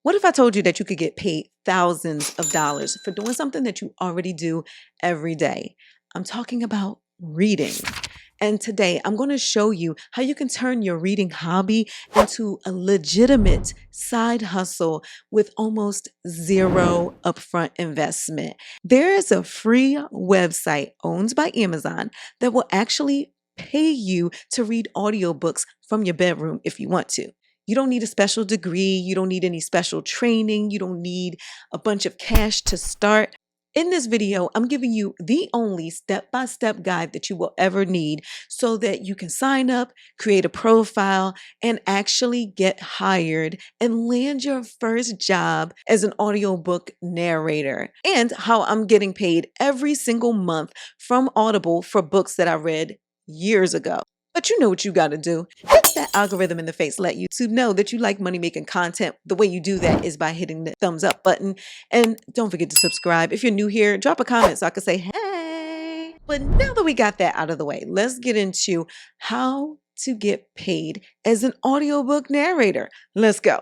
What if I told you that you could get paid thousands of dollars for doing something that you already do every day? I'm talking about reading. And today I'm going to show you how you can turn your reading hobby into a legitimate side hustle with almost zero upfront investment. There is a free website owned by Amazon that will actually pay you to read audiobooks from your bedroom if you want to. You don't need a special degree. You don't need any special training. You don't need a bunch of cash to start. In this video, I'm giving you the only step-by-step guide that you will ever need so that you can sign up, create a profile, and actually get hired and land your first job as an audiobook narrator, and how I'm getting paid every single month from Audible for books that I read years ago. But you know what you got to do. Hit that algorithm in the face. Let YouTube know that you like money-making content. The way you do that is by hitting the thumbs up button. And don't forget to subscribe. If you're new here, drop a comment so I can say, hey. But now that we got that out of the way, let's get into how to get paid as an audiobook narrator. Let's go.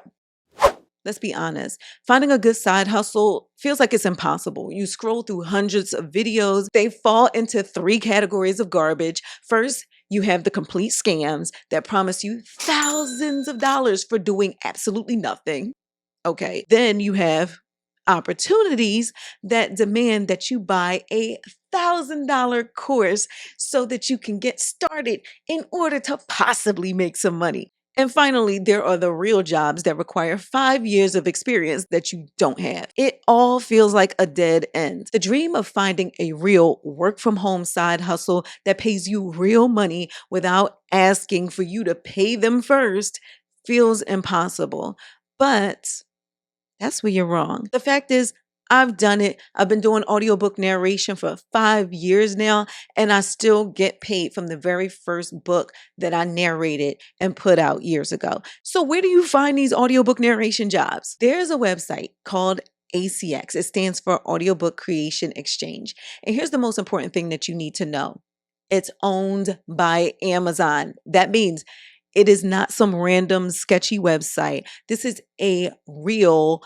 Let's be honest. Finding a good side hustle feels like it's impossible. You scroll through hundreds of videos. They fall into three categories of garbage. First, you have the complete scams that promise you thousands of dollars for doing absolutely nothing. Okay. Then you have opportunities that demand that you buy $1,000 course so that you can get started in order to possibly make some money. And finally, there are the real jobs that require 5 years of experience that you don't have. It all feels like a dead end. The dream of finding a real work from home side hustle that pays you real money without asking for you to pay them first feels impossible. But that's where you're wrong. The fact is, I've done it. I've been doing audiobook narration for 5 years now, and I still get paid from the very first book that I narrated and put out years ago. So where do you find these audiobook narration jobs? There's a website called ACX. It stands for Audiobook Creation Exchange. And here's the most important thing that you need to know. It's owned by Amazon. That means it is not some random sketchy website. This is a real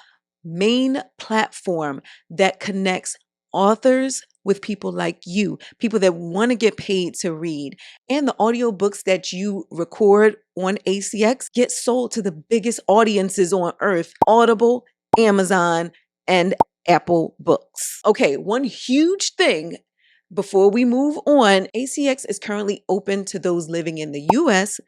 main platform that connects authors with people like you, people that want to get paid to read. And the audiobooks that you record on ACX get sold to the biggest audiences on earth: Audible, Amazon, and Apple Books. Okay, one huge thing before we move on, ACX is currently open to those living in the US,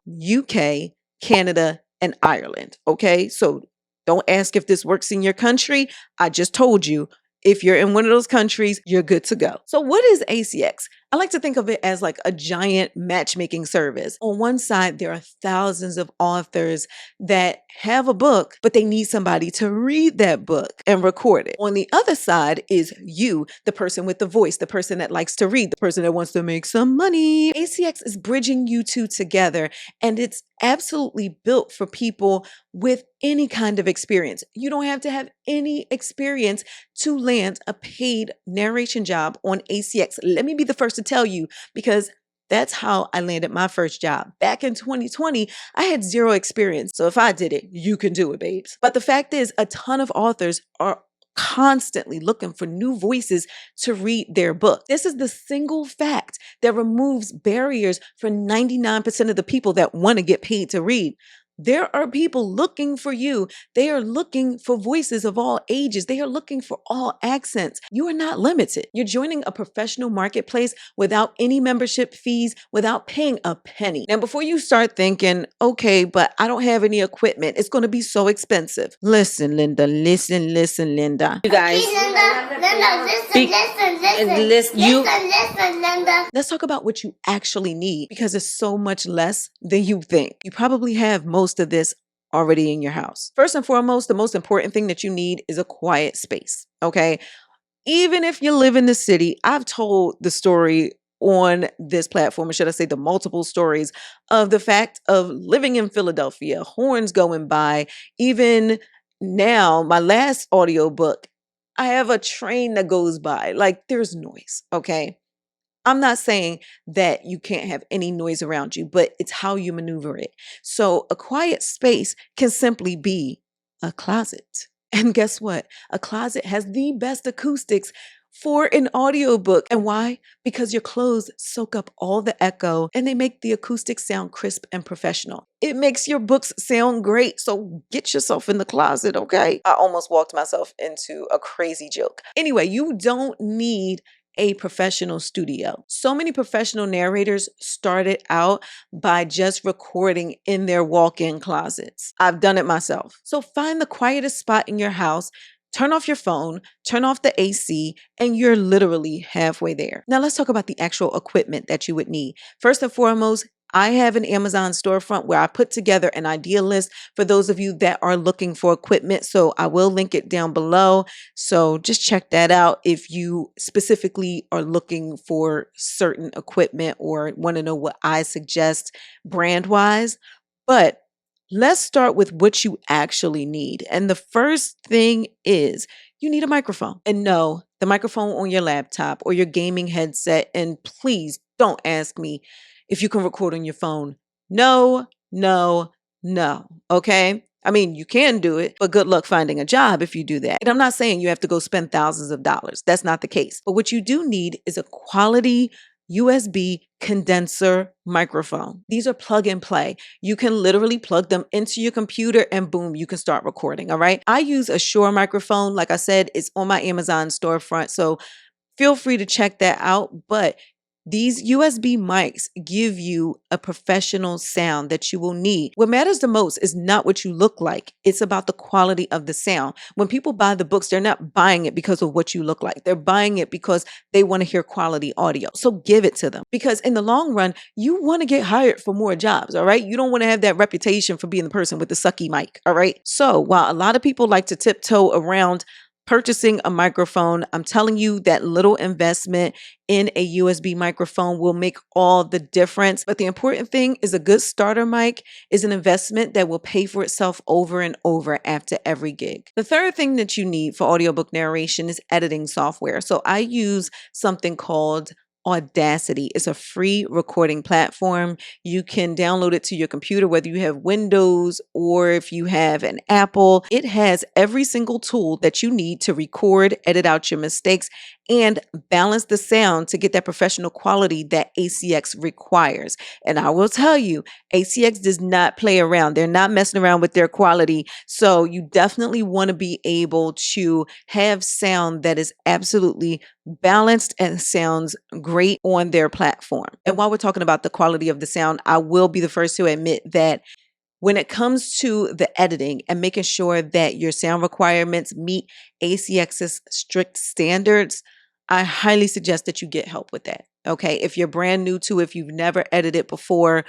UK, Canada, and Ireland. Okay, so don't ask if this works in your country. I just told you, if you're in one of those countries, you're good to go. So what is ACX? I like to think of it as like a giant matchmaking service. On one side, there are thousands of authors that have a book, but they need somebody to read that book and record it. On the other side is you, the person with the voice, the person that likes to read, the person that wants to make some money. ACX is bridging you two together, and it's absolutely built for people with any kind of experience. You don't have to have any experience to land a paid narration job on ACX. Let me be the first to tell you, because that's how I landed my first job. Back in 2020, I had zero experience. So if I did it, you can do it, babes. But the fact is, a ton of authors are constantly looking for new voices to read their book. This is the single fact that removes barriers for 99% of the people that want to get paid to read. There are people looking for you. They are looking for voices of all ages. They are looking for all accents. You are not limited. You're joining a professional marketplace without any membership fees, without paying a penny. Now, before you start thinking, okay, but I don't have any equipment, it's going to be so expensive. Listen, Linda. Listen, Linda. You guys. Linda. Let's talk about what you actually need, because it's so much less than you think. You probably have most of this already in your house. First and foremost, the most important thing that you need is a quiet space. Okay. Even if you live in the city, I've told the story on this platform, or should I say the multiple stories of the fact of living in Philadelphia, horns going by. Even now, my last audiobook, I have a train that goes by. Like, there's noise. Okay. I'm not saying that you can't have any noise around you, but it's how you maneuver it. So a quiet space can simply be A closet. And guess what? A closet has the best acoustics for an audiobook. And why? Because your clothes soak up all the echo and they make the acoustics sound crisp and professional. It makes your books sound great. So get yourself in the closet, okay? I almost walked myself into a crazy joke. Anyway, you don't need a professional studio. So many professional narrators started out by just recording in their walk-in closets. I've done it myself. So find the quietest spot in your house, turn off your phone, turn off the AC, and you're literally halfway there. Now let's talk about the actual equipment that you would need. First and foremost, I have an Amazon storefront where I put together an idea list for those of you that are looking for equipment. So I will link it down below. So just check that out if you specifically are looking for certain equipment or want to know what I suggest brand wise. But let's start with what you actually need. And the first thing is you need a microphone. And no, the microphone on your laptop or your gaming headset. And please don't ask me if you can record on your phone. No, no, no. Okay. I mean, you can do it, but good luck finding a job if you do that. And I'm not saying you have to go spend thousands of dollars. That's not the case. But what you do need is a quality USB condenser microphone. These are plug and play. You can literally plug them into your computer and boom, you can start recording. All right. I use a Shure microphone. Like I said, it's on my Amazon storefront. So feel free to check that out. But these USB mics give you a professional sound that you will need. What matters the most is not what you look like. It's about the quality of the sound. When people buy the books, they're not buying it because of what you look like. They're buying it because they want to hear quality audio. So give it to them because in the long run, you want to get hired for more jobs. All right. You don't want to have that reputation for being the person with the sucky mic. All right. So while a lot of people like to tiptoe around purchasing a microphone, I'm telling you that little investment in a USB microphone will make all the difference. But the important thing is a good starter mic is an investment that will pay for itself over and over after every gig. The third thing that you need for audiobook narration is editing software. So I use something called Audacity. It's a free recording platform. You can download it to your computer, whether you have Windows or if you have an Apple. It has every single tool that you need to record, edit out your mistakes, and balance the sound to get that professional quality that ACX requires. And I will tell you, ACX does not play around. They're not messing around with their quality. So you definitely want to be able to have sound that is absolutely balanced and sounds great on their platform. And while we're talking about the quality of the sound, I will be the first to admit that when it comes to the editing and making sure that your sound requirements meet ACX's strict standards, I highly suggest that you get help with that. Okay. If you're brand new to it, if you've never edited before,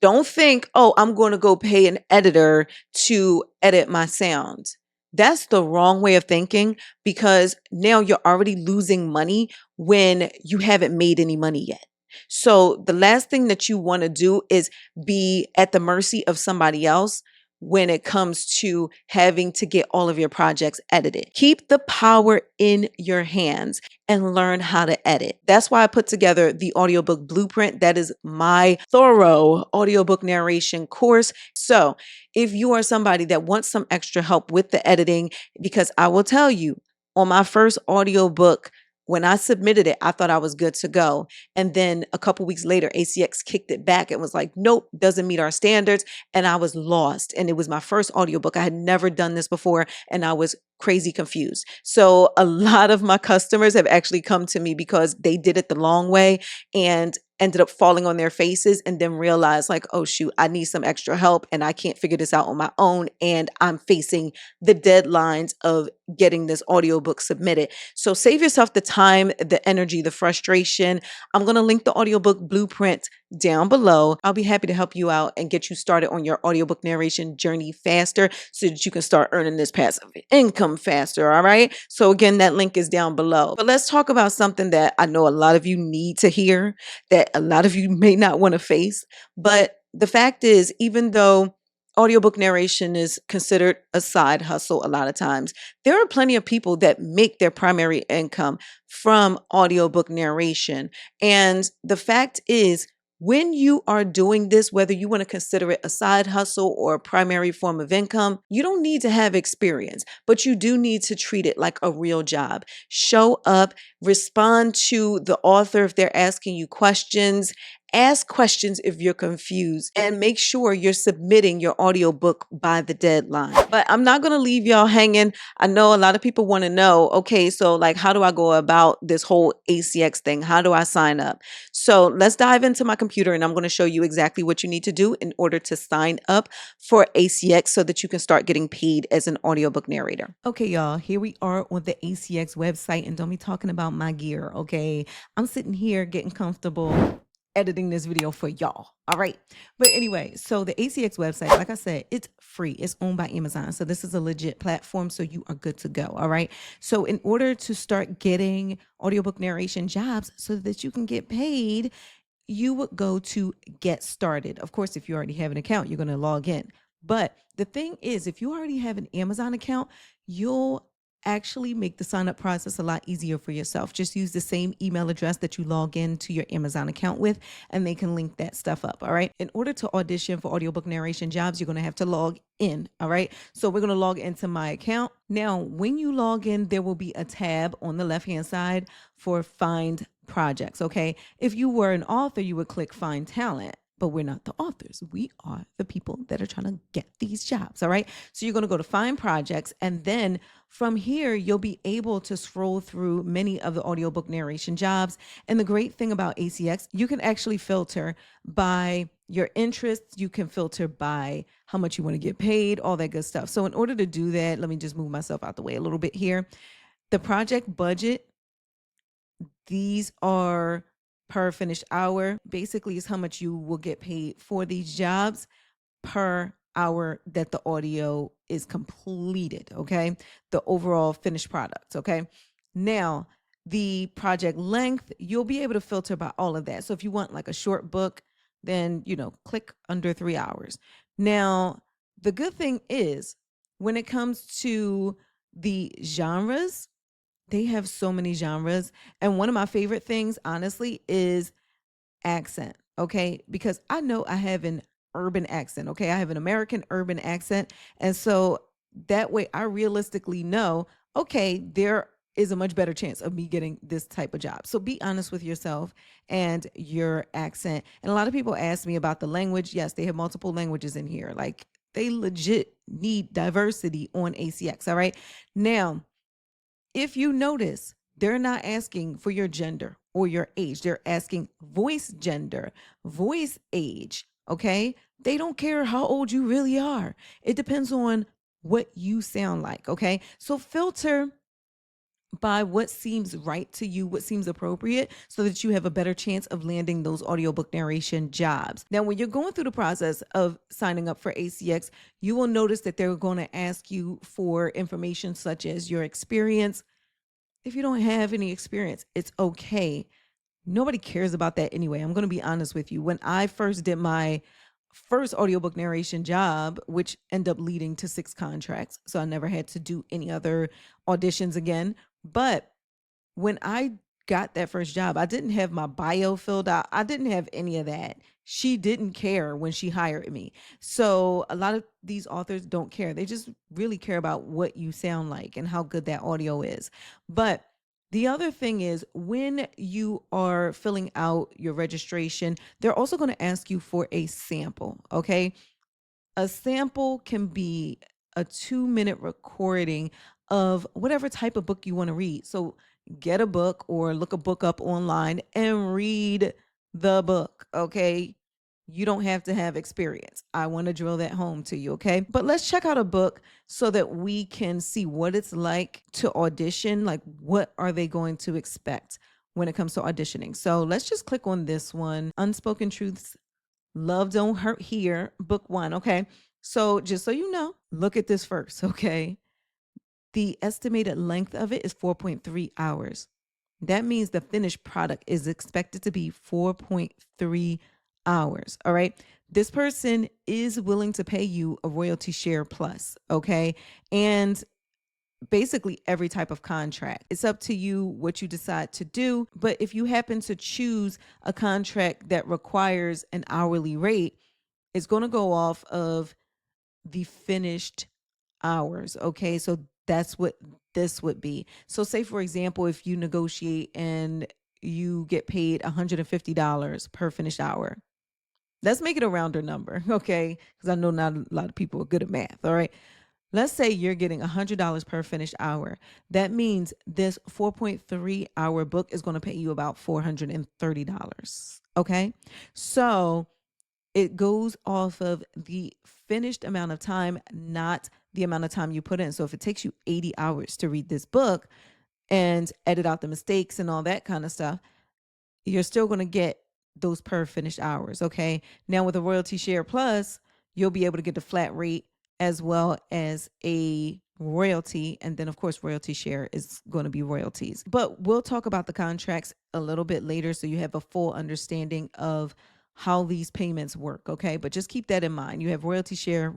don't think, oh, I'm going to go pay an editor to edit my sound. That's the wrong way of thinking because now you're already losing money when you haven't made any money yet. So the last thing that you want to do is be at the mercy of somebody else when it comes to having to get all of your projects edited. Keep the power in your hands and learn how to edit. That's why I put together the audiobook blueprint. That is my thorough audiobook narration course. So if you are somebody that wants some extra help with the editing, because I will tell you, on my first audiobook, when I submitted it, I thought I was good to go. And then a couple weeks later, ACX kicked it back and was like, nope, doesn't meet our standards. And I was lost. And it was my first audiobook. I had never done this before. And I was crazy confused. So a lot of my customers have actually come to me because they did it the long way and ended up falling on their faces and then realized like, oh shoot, I need some extra help and I can't figure this out on my own. And I'm facing the deadlines of getting this audiobook submitted. So save yourself the time, the energy, the frustration. I'm going to link the audiobook blueprint down below. I'll be happy to help you out and get you started on your audiobook narration journey faster so that you can start earning this passive income faster. All right. So again, that link is down below. But let's talk about something that I know a lot of you need to hear, that a lot of you may not want to face. But the fact is, even though audiobook narration is considered a side hustle a lot of times, there are plenty of people that make their primary income from audiobook narration. And the fact is, When you are doing this, whether you want to consider it a side hustle or a primary form of income, you don't need to have experience, but you do need to treat it like a real job. Show up, respond to the author if they're asking you questions. Ask questions if you're confused, and make sure you're submitting your audiobook by the deadline. But I'm not going to leave y'all hanging. I know a lot of people want to know, okay, so like, how do I go about this whole ACX thing? How do I sign up? So let's dive into my computer, and I'm going to show you exactly what you need to do in order to sign up for ACX so that you can start getting paid as an audiobook narrator. Okay, y'all, here we are on the ACX website, and don't be talking about my gear, okay? I'm sitting here getting comfortable editing this video for y'all. All right. But anyway, so the ACX website, like I said, it's free. It's owned by Amazon. So this is a legit platform. So you are good to go. All right. So in order to start getting audiobook narration jobs so that you can get paid, you would go to get started. Of course, if you already have an account, you're going to log in. But the thing is, if you already have an Amazon account, you'll actually make the sign up process a lot easier for yourself. Just use the same email address that you log into your Amazon account with, and they can link that stuff up. All right. In order to audition for audiobook narration jobs, you're going to have to log in. All right. So we're going to log into my account. Now, when you log in, there will be a tab on the left-hand side for find projects. Okay. If you were an author, you would click find talent. But we're not the authors. We are the people that are trying to get these jobs. All right. So you're going to go to find projects. And then from here, you'll be able to scroll through many of the audiobook narration jobs. And the great thing about ACX, you can actually filter by your interests. You can filter by how much you want to get paid, all that good stuff. So in order to do that, let me just move myself out the way a little bit here. The project budget, these are per finished hour. Basically, is how much you will get paid for these jobs per hour that the audio is completed. Okay. The overall finished product. Okay. Now, the project length, you'll be able to filter by all of that. So if you want like a short book, then, click under 3 hours. Now, the good thing is when it comes to the genres, they have so many genres. And one of my favorite things, honestly, is accent. Okay. Because I know I have an urban accent. Okay. I have an American urban accent. And so that way I realistically know, okay, there is a much better chance of me getting this type of job. So be honest with yourself and your accent. And a lot of people ask me about the language. Yes, they have multiple languages in here. Like they legit need diversity on ACX. All right. Now, if you notice, they're not asking for your gender or your age. They're asking voice gender, voice age. Okay. They don't care how old you really are. It depends on what you sound like. Okay. So filter by what seems right to you, what seems appropriate, so that you have a better chance of landing those audiobook narration jobs. Now, when you're going through the process of signing up for ACX, you will notice that they're going to ask you for information such as your experience. If you don't have any experience, it's okay. Nobody cares about that anyway. I'm going to be honest with you. When I first did my first audiobook narration job, which ended up leading to 6 contracts, so I never had to do any other auditions again. But when I got that first job, I didn't have my bio filled out. I didn't have any of that. She didn't care when she hired me. So a lot of these authors don't care. They just really care about what you sound like and how good that audio is. But the other thing is when you are filling out your registration, they're also going to ask you for a sample. Okay. A sample can be a 2-minute recording of whatever type of book you want to read. So get a book or look a book up online and read the book. Okay. You don't have to have experience. I want to drill that home to you. Okay. But let's check out a book so that we can see what it's like to audition. Like, what are they going to expect when it comes to auditioning? So let's just click on this one, Unspoken Truths, Love Don't Hurt Here, book 1. Okay. So just so you know, look at this first. Okay. The estimated length of it is 4.3 hours. That means the finished product is expected to be 4.3 hours. All right. This person is willing to pay you a royalty share plus. Okay. And basically every type of contract. It's up to you what you decide to do. But if you happen to choose a contract that requires an hourly rate, it's going to go off of the finished hours. Okay. So that's what this would be. So, say, for example, if you negotiate and you get paid $150 per finished hour, let's make it a rounder number. Okay. Because I know not a lot of people are good at math. All right. Let's say you're getting $100 per finished hour. That means this 4.3 hour book is going to pay you about $430. Okay. So it goes off of the finished amount of time, not the amount of time you put in. So if it takes you 80 hours to read this book and edit out the mistakes and all that kind of stuff, you're still going to get those per finished hours. Okay. Now with a royalty share plus, you'll be able to get the flat rate as well as a royalty. And then of course, royalty share is going to be royalties, but we'll talk about the contracts a little bit later. So you have a full understanding of how these payments work. Okay. But just keep that in mind. You have royalty share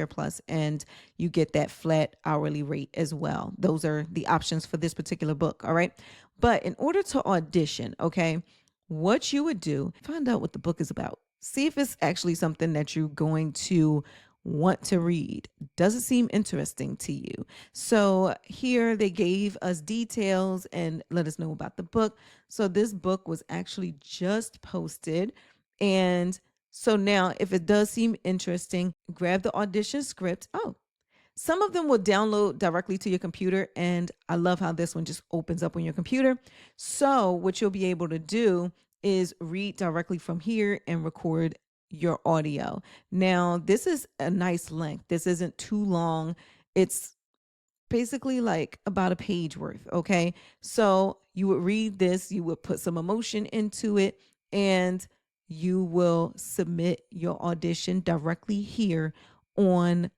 plus, and you get that flat hourly rate as well. Those are the options for this particular book. All right. But in order to audition, okay, what you would do, find out what the book is about. See if it's actually something that you're going to want to read. Does it seem interesting to you? So here they gave us details and let us know about the book. So this book was actually just posted. And so now if it does seem interesting, grab the audition script. Oh, some of them will download directly to your computer, and I love how this one just opens up on your computer. So what you'll be able to do is read directly from here and record your audio. Now, this is a nice length. This isn't too long. It's basically like about a page worth. Okay. So you would read this, you would put some emotion into it, and you will submit your audition directly here on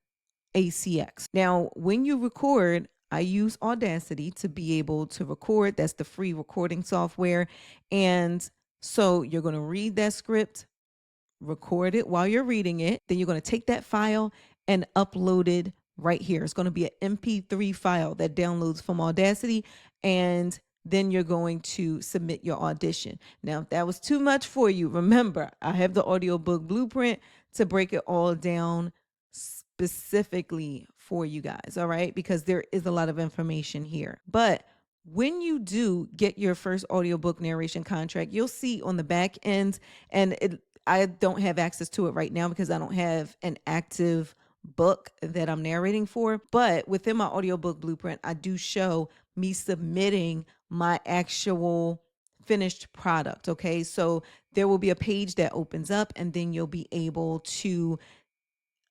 ACX. Now, when you record, I use Audacity to be able to record. That's the free recording software. And so you're going to read that script, record it while you're reading it. Then you're going to take that file and upload it right here. It's going to be an MP3 file that downloads from Audacity, and then you're going to submit your audition. Now, if that was too much for you, remember, I have the audiobook blueprint to break it all down specifically for you guys. All right. Because there is a lot of information here. But when you do get your first audiobook narration contract, you'll see on the back end, and I don't have access to it right now because I don't have an active book that I'm narrating for. But within my audiobook blueprint, I do show me submitting my actual finished product. Okay. So there will be a page that opens up, and then you'll be able to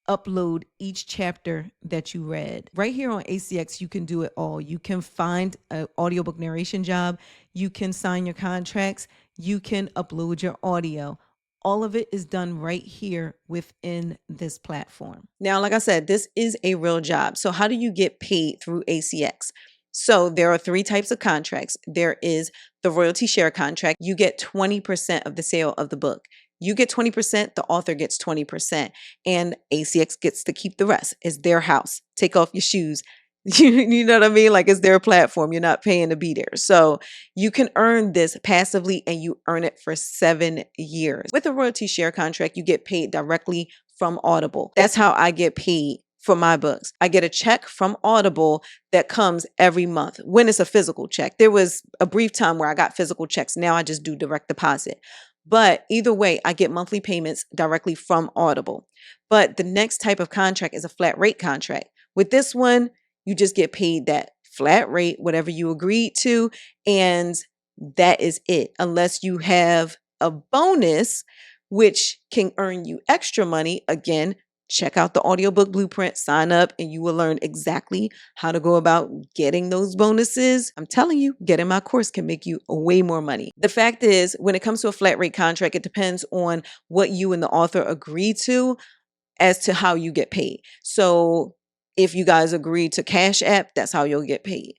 upload each chapter that you read. Right here on ACX, you can do it all. You can find an audiobook narration job. You can sign your contracts. You can upload your audio. All of it is done right here within this platform. Now, like I said, this is a real job. So how do you get paid through ACX? So there are three types of contracts. There is the royalty share contract. You get 20% of the sale of the book. You get 20%, the author gets 20%, and ACX gets to keep the rest. It's their house. Take off your shoes. You know what I mean? Like, it's their platform. You're not paying to be there. So you can earn this passively, and you earn it for 7 years. With a royalty share contract, you get paid directly from Audible. That's how I get paid for my books. I get a check from Audible that comes every month when it's a physical check. There was a brief time where I got physical checks. Now I just do direct deposit. But either way, I get monthly payments directly from Audible. But the next type of contract is a flat rate contract. With this one, you just get paid that flat rate, whatever you agreed to, and that is it. Unless you have a bonus, which can earn you extra money. Again, check out the audiobook blueprint, sign up, and you will learn exactly how to go about getting those bonuses. I'm telling you, getting my course can make you way more money. The fact is, when it comes to a flat rate contract, it depends on what you and the author agree to as to how you get paid. So if you guys agree to Cash App, that's how you'll get paid.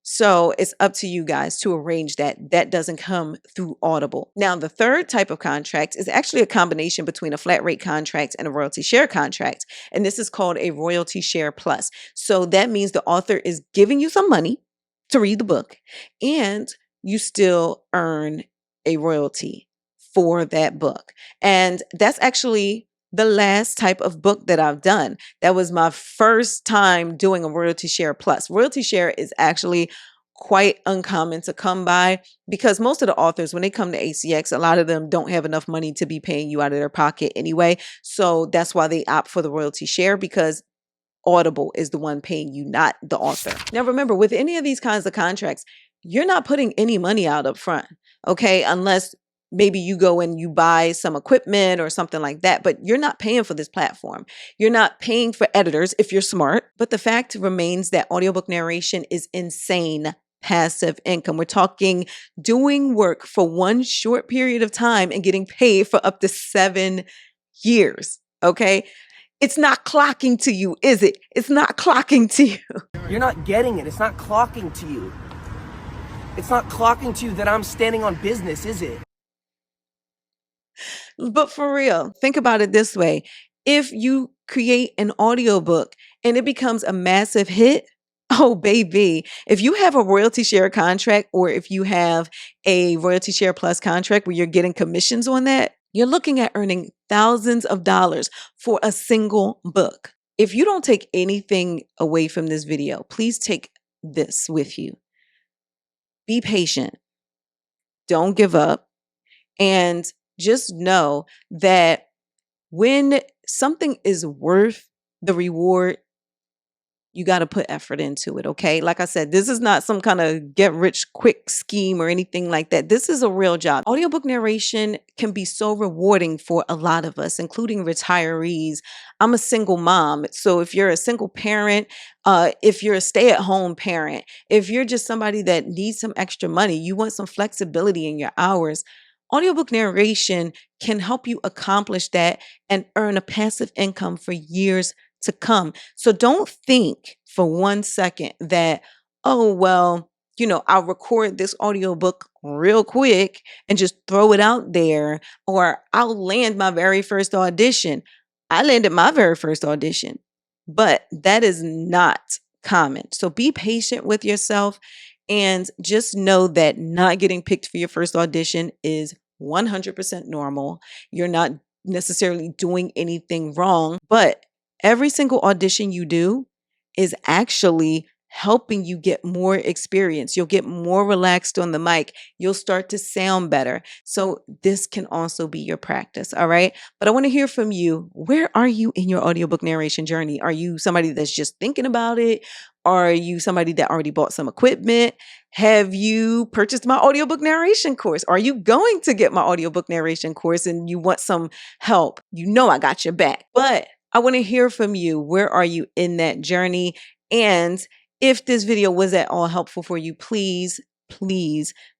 So it's up to you guys to arrange that. That doesn't come through Audible. Now, the third type of contract is actually a combination between a flat rate contract and a royalty share contract. And this is called a royalty share plus. So that means the author is giving you some money to read the book, and you still earn a royalty for that book. And that's actually the last type of book that I've done. That was my first time doing a royalty share plus. Royalty share is actually quite uncommon to come by because most of the authors, when they come to ACX, a lot of them don't have enough money to be paying you out of their pocket anyway. So that's why they opt for the royalty share, because Audible is the one paying you, not the author. Now, remember, with any of these kinds of contracts, you're not putting any money out up front, okay? Unless maybe you go and you buy some equipment or something like that, but you're not paying for this platform. You're not paying for editors if you're smart. But the fact remains that audiobook narration is insane passive income. We're talking doing work for one short period of time and getting paid for up to 7 years, okay? It's not clocking to you, is it? It's not clocking to you. You're not getting it. It's not clocking to you. It's not clocking to you that I'm standing on business, is it? But for real, think about it this way. If you create an audiobook and it becomes a massive hit, oh baby, if you have a royalty share contract, or if you have a royalty share plus contract where you're getting commissions on that, you're looking at earning thousands of dollars for a single book. If you don't take anything away from this video, please take this with you. Be patient. Don't give up. And just know that when something is worth the reward, you got to put effort into it, okay? Like I said, this is not some kind of get rich quick scheme or anything like that. This is a real job. Audiobook narration can be so rewarding for a lot of us, including retirees. I'm a single mom. So if you're a single parent, if you're a stay-at-home parent, if you're just somebody that needs some extra money, you want some flexibility in your hours, audiobook narration can help you accomplish that and earn a passive income for years to come. So don't think for 1 second that, oh, well, I'll record this audiobook real quick and just throw it out there, or I'll land my very first audition. I landed my very first audition, but that is not common. So be patient with yourself and just know that not getting picked for your first audition is 100% normal. You're not necessarily doing anything wrong, but every single audition you do is actually helping you get more experience. You'll get more relaxed on the mic. You'll start to sound better. So this can also be your practice, all right? But I want to hear from you. Where are you in your audiobook narration journey? Are you somebody that's just thinking about it? Are you somebody that already bought some equipment? Have you purchased my audiobook narration course? Are you going to get my audiobook narration course and you want some help? I got your back. But I want to hear from you. Where are you in that journey? And if this video was at all helpful for you, please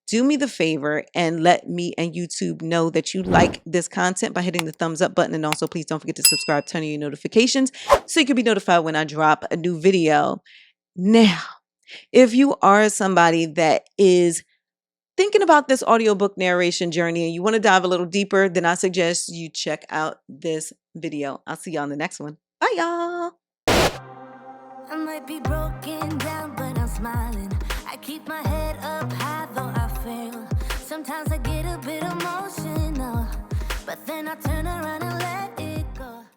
do me the favor and let me and YouTube know that you like this content by hitting the thumbs up button. And also, please don't forget to subscribe, turn on your notifications so you can be notified when I drop a new video. Now, if you are somebody that is thinking about this audiobook narration journey and you want to dive a little deeper, then I suggest you check out this video. I'll see y'all in the next one. Bye, y'all. I might be broken down, but I'm smiling. I keep my head up high, though I fail. Sometimes I get a bit emotional, but then I turn around and let it